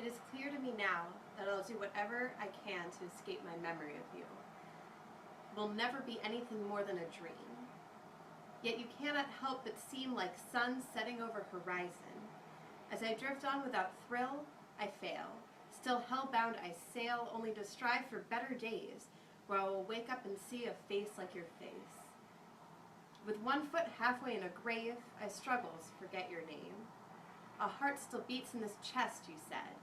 It is clear to me now that I'll do whatever I can to escape my memory of you. It will never be anything more than a dream. Yet you cannot help but seem like sun setting over horizon. As I drift on without thrill, I fail. Still hell-bound I sail, only to strive for better days, where I will wake up and see a face like your face. With one foot halfway in a grave, I struggle to forget your name. A heart still beats in this chest, you said.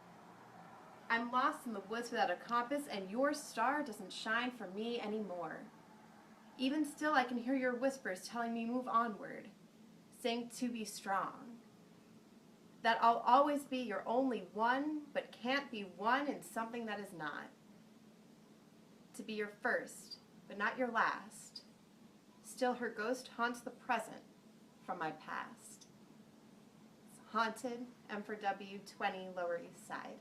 I'm lost in the woods without a compass, and your star doesn't shine for me anymore. Even still, I can hear your whispers telling me move onward, saying to be strong. That I'll always be your only one, but can't be one in something that is not. To be your first, but not your last. Still her ghost haunts the present from my past. It's Haunted, M for W, 20, Lower East Side.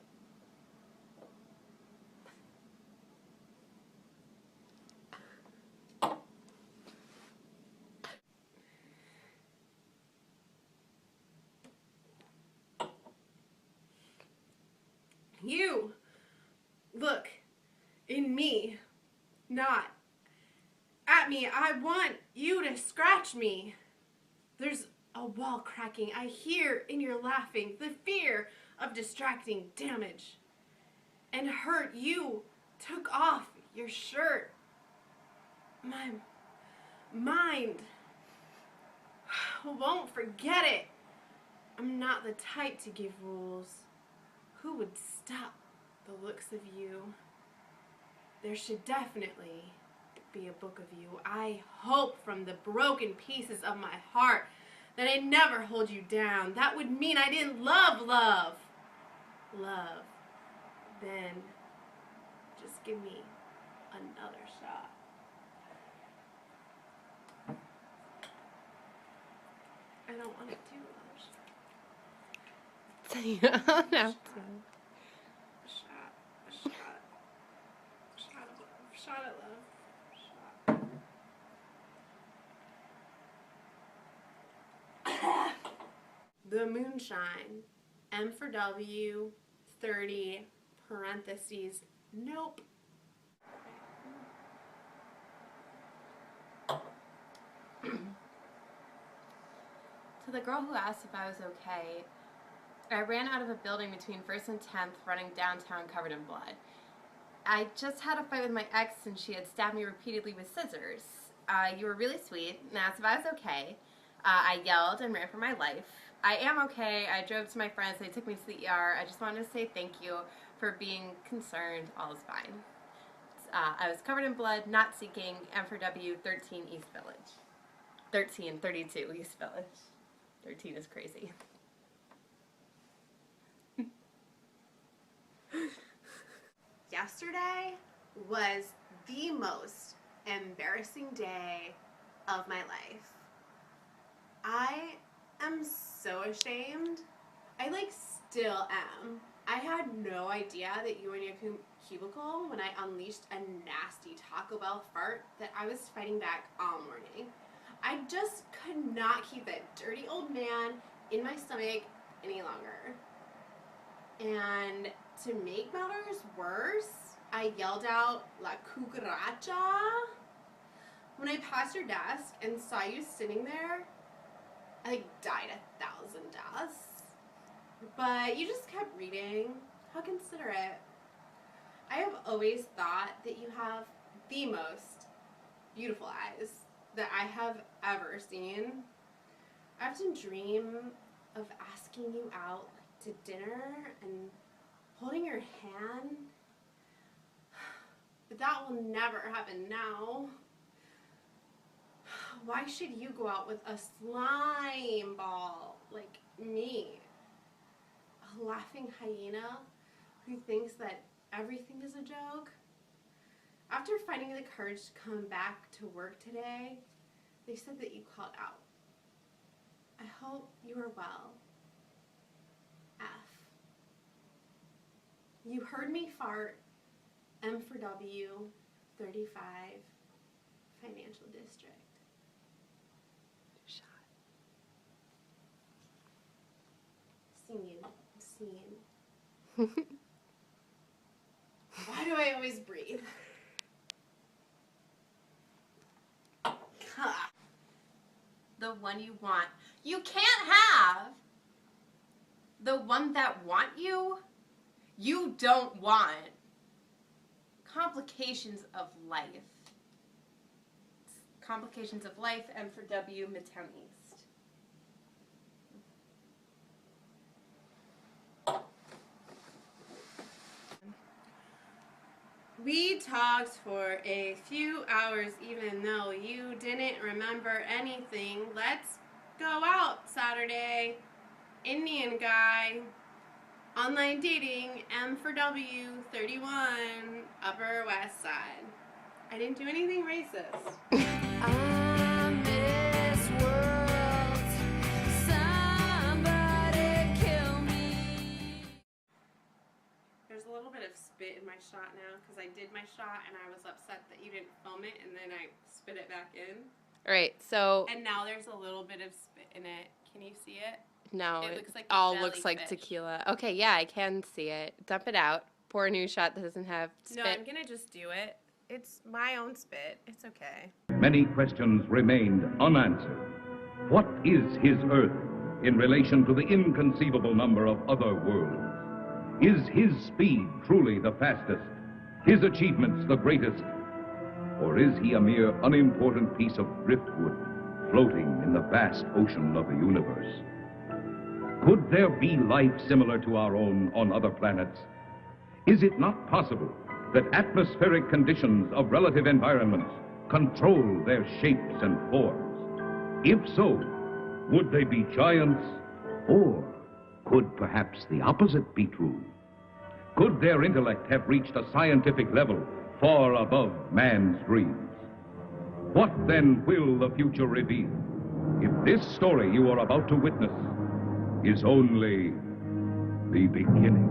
You look in me, not at me. I want you to scratch me. There's a wall cracking. I hear in your laughing the fear of distracting damage and hurt. You took off your shirt. My mind won't forget it. I'm not the type to give rules. Who would stop the looks of you? There should definitely be a book of you. I hope from the broken pieces of my heart that I never hold you down. That would mean I didn't love. Then just give me another shot. I don't want to do another shot. You don't have to. Shot at love. Shot. The moonshine. M for W, 30, parentheses, nope. To the girl who asked if I was okay, I ran out of a building between 1st and 10th, running downtown covered in blood. I just had a fight with my ex and she had stabbed me repeatedly with scissors. You were really sweet and asked if I was okay. I yelled and ran for my life. I am okay. I drove to my friends. They took me to the ER. I just wanted to say thank you for being concerned. All is fine. I was covered in blood, not seeking. M for W, 13 East Village. 1332 East Village. 13 is crazy. Yesterday was the most embarrassing day of my life. I am so ashamed. I still am. I had no idea that you were in your cubicle when I unleashed a nasty Taco Bell fart that I was fighting back all morning. I just could not keep that dirty old man in my stomach any longer. And to make matters worse, I yelled out, "La cucaracha!" When I passed your desk and saw you sitting there, I died 1,000 deaths. But you just kept reading. How considerate. I have always thought that you have the most beautiful eyes that I have ever seen. I often dream of asking you out to dinner and holding your hand, but that will never happen now. Why should you go out with a slime ball like me? A laughing hyena who thinks that everything is a joke? After finding the courage to come back to work today, they said that you called out. I hope you are well. F. You heard me fart. M for W, 35, Financial District. Shot. Scene. one you want. You can't have the one that want you don't want. Complications of life. Complications of life, M for W, Midtown East. We talked for a few hours even though you didn't remember anything. Let's go out Saturday. Indian guy. Online dating, M for W, 31, Upper West Side. I didn't do anything racist. On this world, somebody kill me. There's a little bit of spit in my shot now because I did my shot and I was upset that you didn't film it and then I spit it back in. All right, so And now there's a little bit of spit in it. Can you see it? no, It it looks like a all looks like jellyfish. tequila. Okay, yeah, I can see it. Dump it out. Pour a new shot that doesn't have spit. No, I'm going to just do it. It's my own spit. It's okay. Many questions remained unanswered. What is his Earth in relation to the inconceivable number of other worlds? Is his speed truly the fastest? His achievements the greatest? Or is he a mere unimportant piece of driftwood floating in the vast ocean of the universe? Could there be life similar to our own on other planets? Is it not possible that atmospheric conditions of relative environments control their shapes and forms? If so, would they be giants? Or could perhaps the opposite be true? Could their intellect have reached a scientific level far above man's dreams? What then will the future reveal if this story you are about to witness is only the beginning?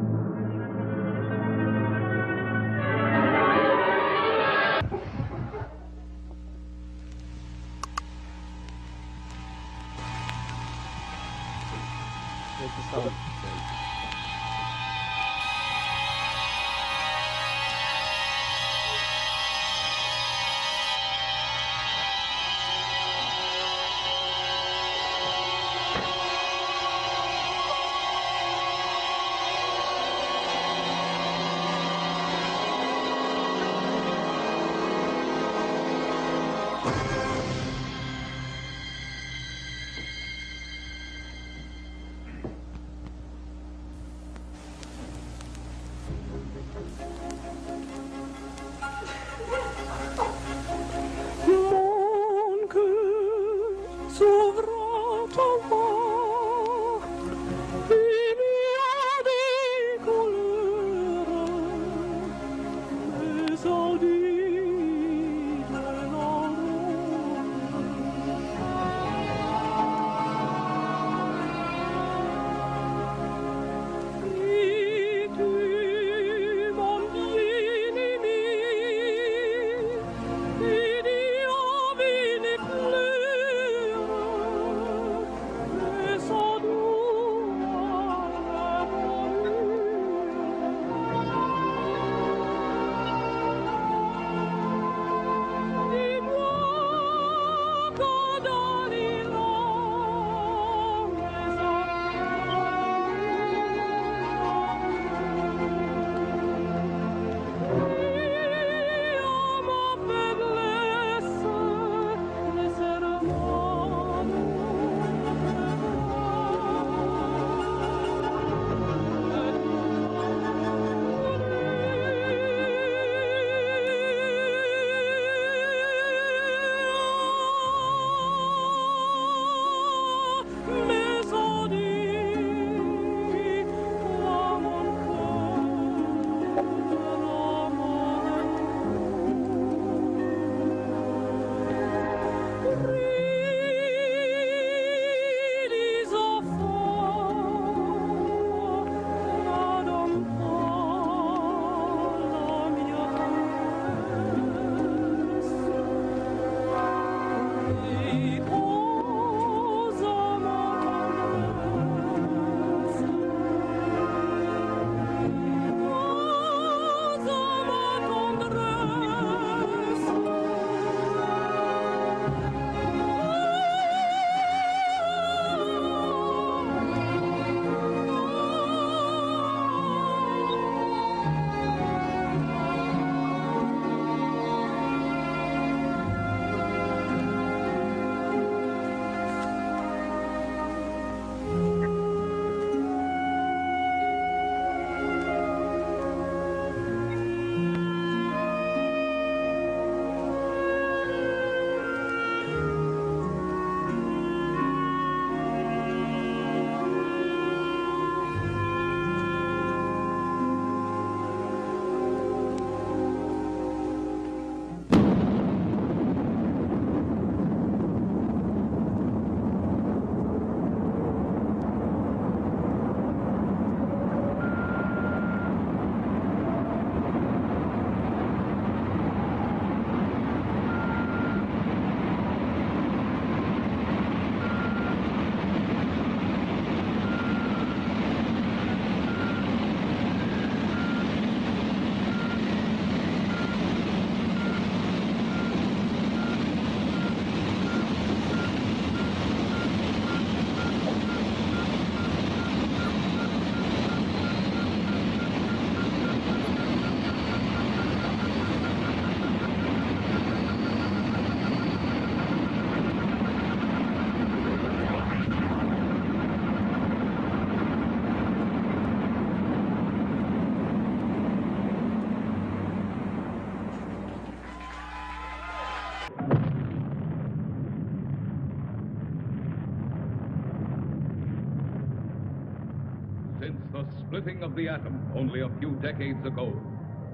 splitting of the atom only a few decades ago,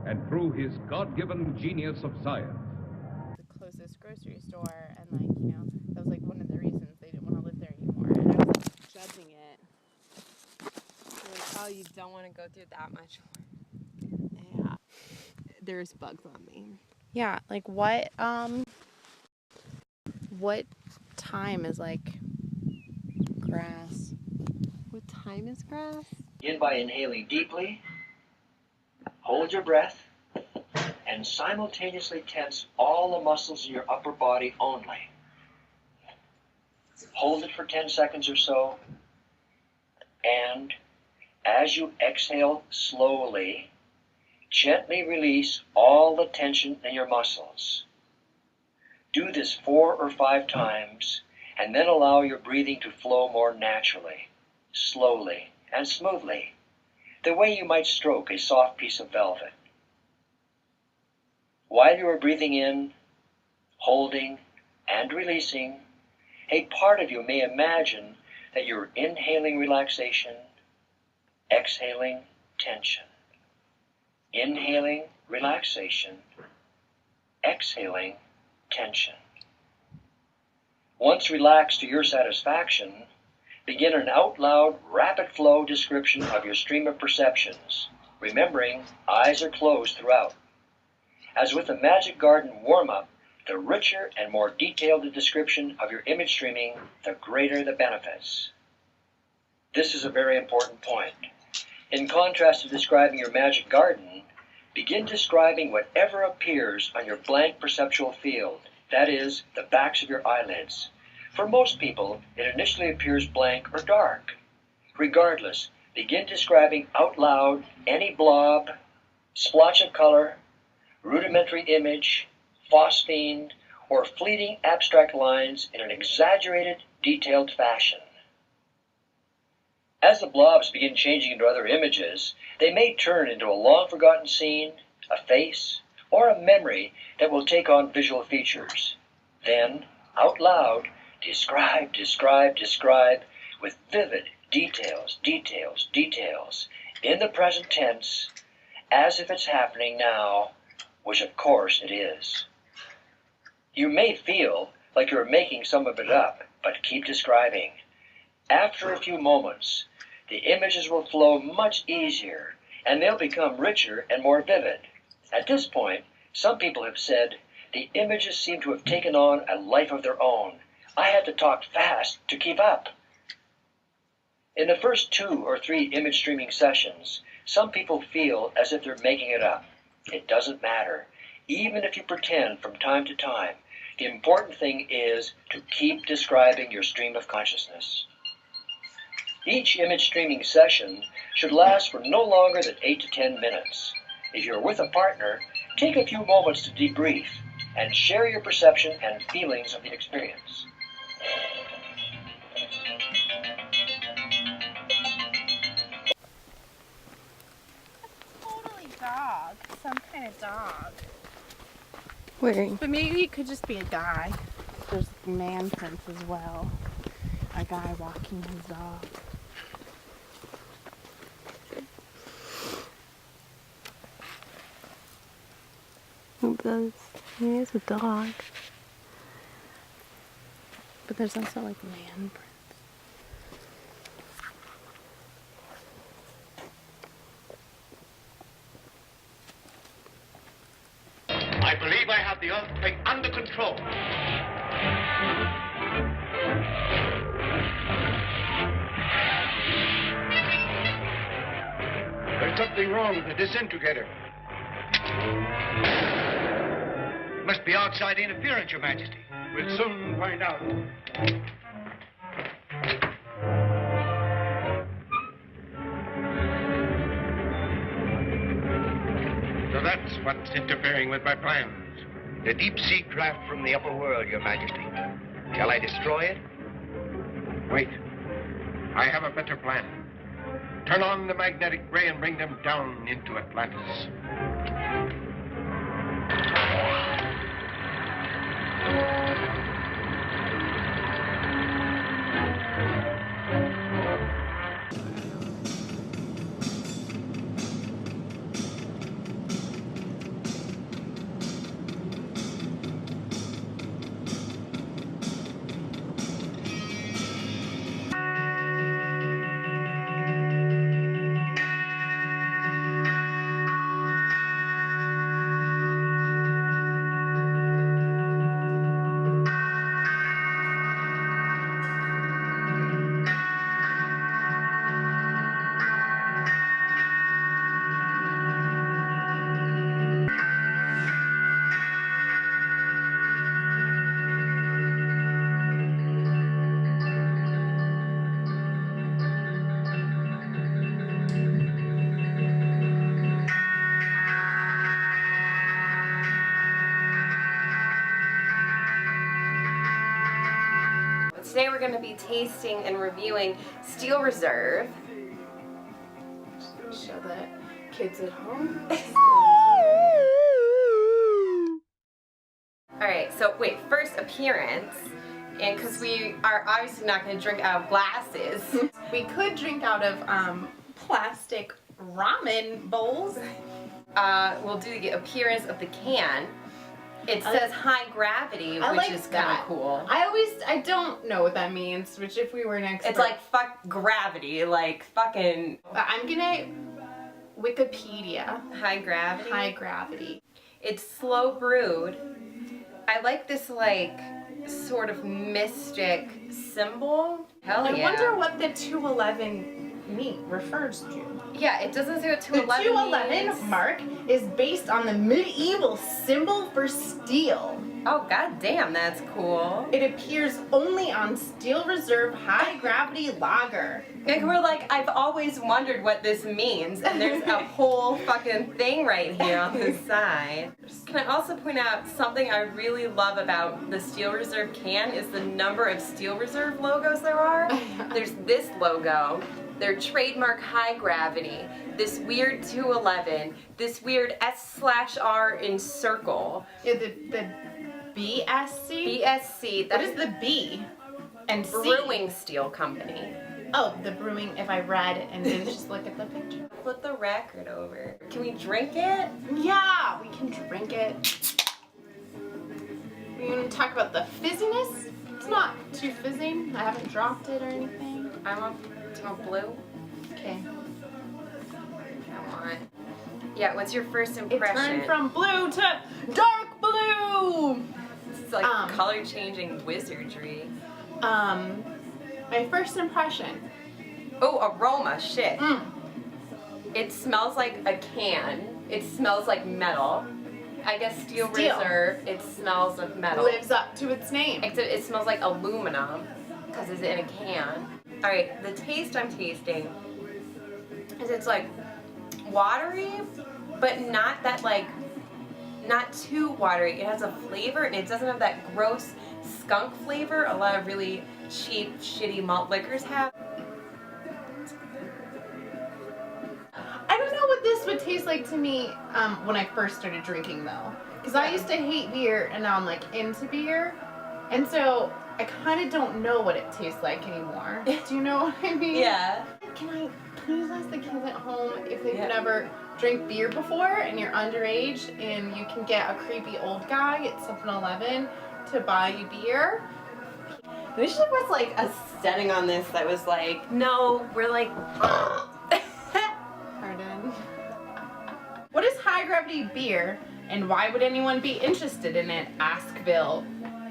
and through his God-given genius of science. The closest grocery store, and like, you know, that was like one of the reasons they didn't want to live there anymore. And I was like judging it. Like, oh, you don't want to go through that much. Yeah. There's bugs on me. Yeah, like what time is like grass? What time is grass? Begin by inhaling deeply, hold your breath, and simultaneously tense all the muscles in your upper body only. Hold it for 10 seconds or so, and as you exhale slowly, gently release all the tension in your muscles. Do this 4 or 5 times, and then allow your breathing to flow more naturally, slowly, and smoothly, the way you might stroke a soft piece of velvet. While you are breathing in, holding, and releasing, a part of you may imagine that you're inhaling relaxation, exhaling tension. Inhaling relaxation, exhaling tension. Once relaxed to your satisfaction, begin an out-loud, rapid-flow description of your stream of perceptions, remembering eyes are closed throughout. As with the Magic Garden warm-up, the richer and more detailed the description of your image streaming, the greater the benefits. This is a very important point. In contrast to describing your Magic Garden, begin describing whatever appears on your blank perceptual field, that is, the backs of your eyelids. For most people, it initially appears blank or dark. Regardless, begin describing out loud any blob, splotch of color, rudimentary image, phosphene, or fleeting abstract lines in an exaggerated, detailed fashion. As the blobs begin changing into other images, they may turn into a long-forgotten scene, a face, or a memory that will take on visual features. Then, out loud, describe, describe, describe with vivid details, details, details, in the present tense, as if it's happening now, which of course it is. You may feel like you're making some of it up, but keep describing. After a few moments, the images will flow much easier, and they'll become richer and more vivid. At this point, some people have said, the images seem to have taken on a life of their own. I had to talk fast to keep up. In the first 2 or 3 image streaming sessions, some people feel as if they're making it up. It doesn't matter. Even if you pretend from time to time, the important thing is to keep describing your stream of consciousness. Each image streaming session should last for no longer than 8 to 10 minutes. If you're with a partner, take a few moments to debrief and share your perception and feelings of the experience. Totally dog. Some kind of dog. Wearing. But maybe it could just be a guy. There's man prints as well. A guy walking his dog. He is a dog. But there's also like man prints. I believe I have the earthquake under control. There's something wrong with the disintegrator. Must be outside interference, Your Majesty. We'll soon find out. So that's what's interfering with my plans. The deep-sea craft from the upper world, Your Majesty. Shall I destroy it? Wait. I have a better plan. Turn on the magnetic ray and bring them down into Atlantis. today we're going to be tasting and reviewing Steel Reserve. Show the kids at home. Alright, so wait, first appearance. And because we are obviously not going to drink out of glasses. We could drink out of plastic ramen bowls. We'll do the appearance of the can. It says high gravity, I which like is kind that. of cool. I don't know what that means, which if we were next It's like fuck gravity, like fucking I'm gonna Wikipedia high gravity. high gravity. It's slow brewed. I like this like sort of mystic symbol. Hell I yeah. wonder what the 211 refers to. Yeah, it doesn't say what The 211 211 mark is based on the medieval symbol for steel. Oh god damn, that's cool. It appears only on Steel Reserve High Gravity Lager. And we're like, I've always wondered what this means, and there's a whole fucking thing right here on the side. Can I also point out something I really love about the Steel Reserve can is the number of Steel Reserve logos there are. There's this logo, their trademark high gravity, this weird 211, this weird S/R in circle. Yeah, the BSC? BSC, What that is the B? And C? Brewing Steel Company. Oh, the brewing, if I read and didn't just look at the picture. Flip the record over. Can we drink it? Yeah, we can drink it. We want to talk about the fizziness. It's not too fizzy. I haven't dropped it or anything. Do you want blue? Okay. Come on. Yeah, what's your first It impression? turned from blue to dark blue. It's like color changing wizardry. My first impression. Oh, aroma, shit. Mm. It smells like a can. It smells like metal. I guess Steel Steel. Reserve, it smells of metal. Lives up to its name. Except it smells like aluminum because it's in a can. Alright, the taste I'm tasting is it's like watery, but not that like, not too watery. It has a flavor and it doesn't have that gross skunk flavor a lot of really cheap, shitty malt liquors have. I don't know what this would taste like to me when I first started drinking though. Because I used to hate beer and now I'm like into beer. And so I kind of don't know what it tastes like anymore. Do you know what I mean? Yeah. Can I please ask the kids at home if they've Yeah. never drank beer before and you're underage and you can get a creepy old guy at 7-Eleven to buy you beer? I wish there was like a setting on this that was like, no, we're like, Pardon. What is high gravity beer and why would anyone be interested in it? Askville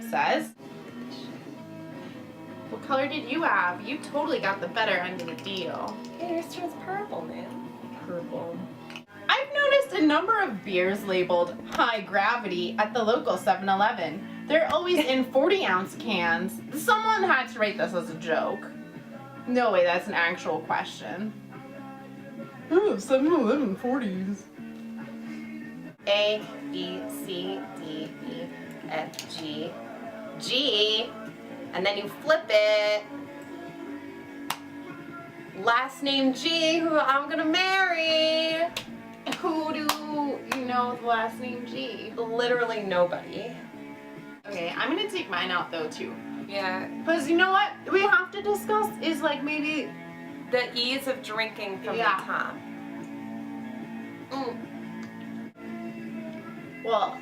says. What color did you have? You totally got the better end of the deal. hey, yours turns purple, man. Purple. I've noticed a number of beers labeled high gravity at the local 7-Eleven. They're always in 40-ounce cans. Someone had to write this as a joke. No way, that's an actual question. Oh, 7-Eleven 40s. A, B, C, D, E, F, G, G, and then you flip it. Last name G, who I'm gonna marry. Who do you know the last name G? Literally nobody. Okay, I'm gonna take mine out though too. Yeah. Because you know what we have to discuss is like maybe The ease of drinking from Yeah. the top. well,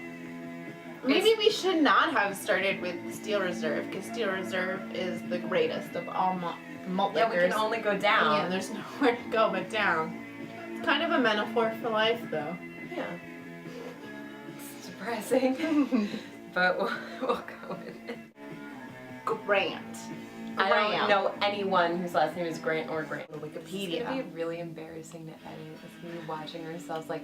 maybe we should not have started with Steel Reserve because Steel Reserve is the greatest of all malt Yeah, we liquors. can only go down. Yeah, there's nowhere to go but down. It's kind of a metaphor for life though. Yeah. It's depressing. But we'll go with it. Grant. I don't know anyone whose last name is Grant or Grant. Wikipedia. It's gonna be really embarrassing to edit. It's gonna be watching ourselves like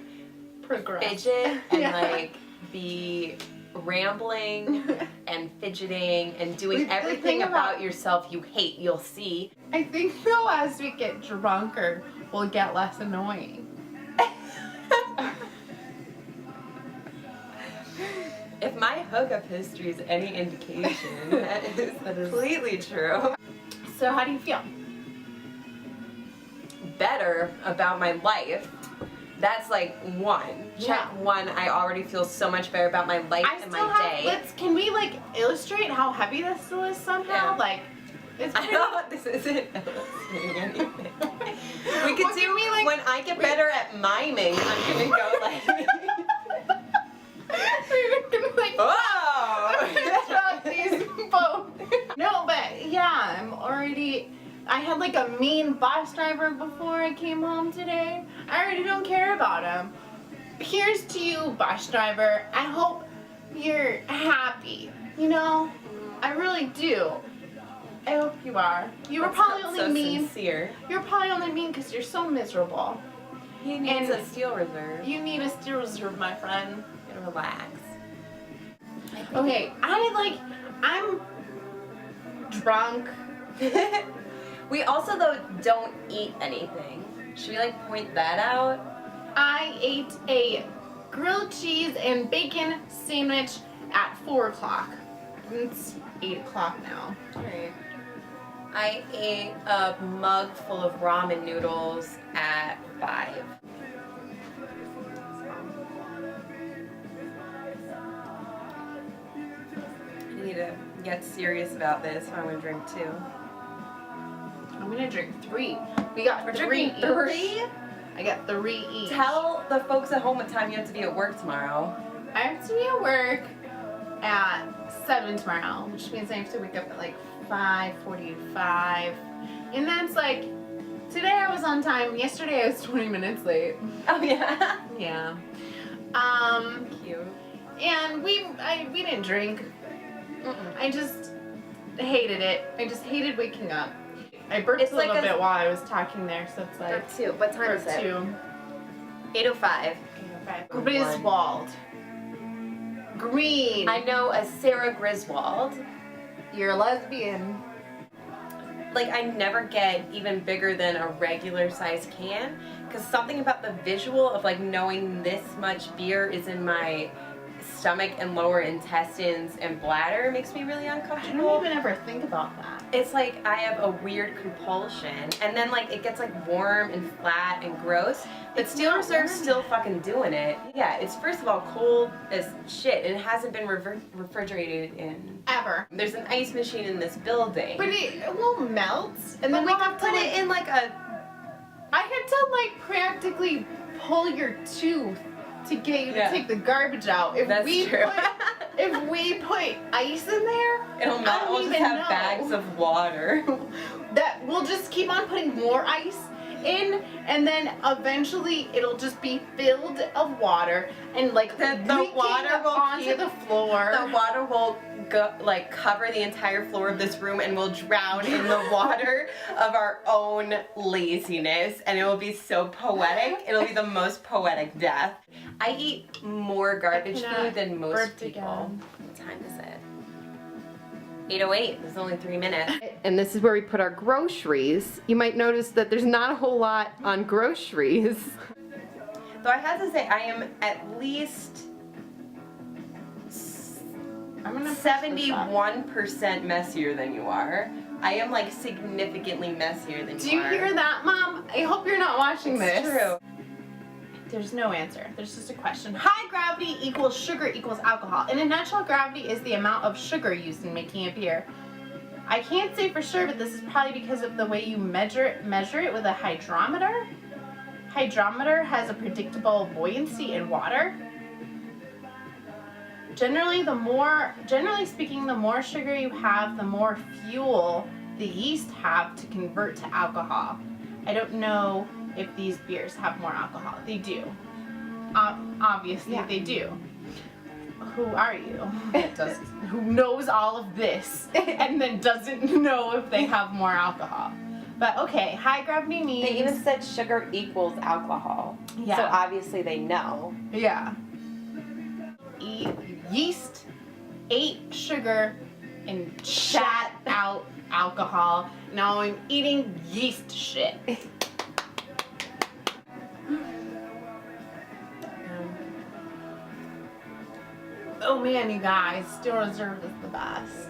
Progress. fidget and Yeah. like be rambling and fidgeting and doing The everything thing about yourself you hate. You'll see. I think though as we get drunker, we'll get less annoying. If my hookup history is any indication, that is completely true. So how do you feel? Better about my life. That's like one. Check one. I already feel so much better about my life and my day. Can we like illustrate how heavy this still is somehow? Yeah. Like, it's I pretty. know this isn't illustrating anything. We could Well, do can we, like, when I get better at miming. I'm gonna go like. We're gonna like. Whoa! Drop these both. No, but yeah, I'm already. I had like a mean bus driver before I came home today. I already don't care about him. Here's to you, bus driver. I hope you're happy. You know, I really do. I hope you are. You were That probably sounds only so mean. sincere. You're probably only mean because you're so miserable. He needs And a steel reserve. You need a steel reserve, my friend. And relax. Okay, I'm drunk. We also though don't eat anything. Should we like point that out? I ate a grilled cheese and bacon sandwich at 4 o'clock. It's 8 o'clock now. Alright. I ate a mug full of ramen noodles at 5. I need to get serious about this if I want to drink 2. I'm gonna drink 3. We got We're 3 drinking each. 3? I got 3 each. Tell the folks at home what time you have to be at work tomorrow. I have to be at work at 7 tomorrow, which means I have to wake up at like 5:45. And that's like, today I was on time, yesterday I was 20 minutes late. Oh yeah. Yeah. Cute. And we didn't drink. I just hated it. I just hated waking up. I burped It's a little like a- bit while I was talking there, so it's like Or 2. What time is it? 2. 8:05. Griswold. Green. I know a Sarah Griswold. You're a lesbian. Like I never get even bigger than a regular size can because something about the visual of like knowing this much beer is in my stomach and lower intestines and bladder makes me really I uncomfortable. don't even ever think about that. It's like I have a weird compulsion and then like it gets like warm and flat and gross, but It's Steel not Reserve's warm. still fucking doing it. Yeah, it's first of all cold as shit and it hasn't been refrigerated in. Ever. There's an ice machine in this building. But it will melt, and But then we we'll can have to put like, it in like a. I had to like practically pull your tooth to get you to Yeah. take the garbage out. If That's we true. if we put ice in there, It'll I melt. don't We'll just even have know. bags of water. that we'll just keep on putting more ice in, and then eventually it'll just be filled of water and like The leaking water will onto keep- the floor. The water will go like cover the entire floor of this room, and we'll drown in the water of our own laziness, and it will be so poetic. It'll be the most poetic death. I eat more garbage cannot food than most burp people. again. What time is it? 8:08. There's only 3 minutes. And this is where we put our groceries. You might notice that there's not a whole lot on groceries. Though I have to say, I am at least I'm gonna push this up. 71% messier than you are. I am like significantly messier than you are. Do you hear that, Mom? I hope you're not watching this. It's true. There's no answer. There's just a question. High gravity equals sugar equals alcohol. In a nutshell, gravity is the amount of sugar used in making a beer. I can't say for sure, but this is probably because of the way you measure it with a hydrometer. Hydrometer has a predictable buoyancy in water. Generally speaking, the more sugar you have, the more fuel the yeast have to convert to alcohol. I don't know if these beers have more alcohol. They do. Obviously, Yeah. they do. Who are you? Who knows all of this and then doesn't know if they have more alcohol? But okay, high gravity means. They even said sugar equals alcohol. Yeah. So obviously they know. Yeah. Yeast ate sugar and shat out alcohol. Now I'm eating yeast shit. Oh man, you guys, Steel Reserve is the best.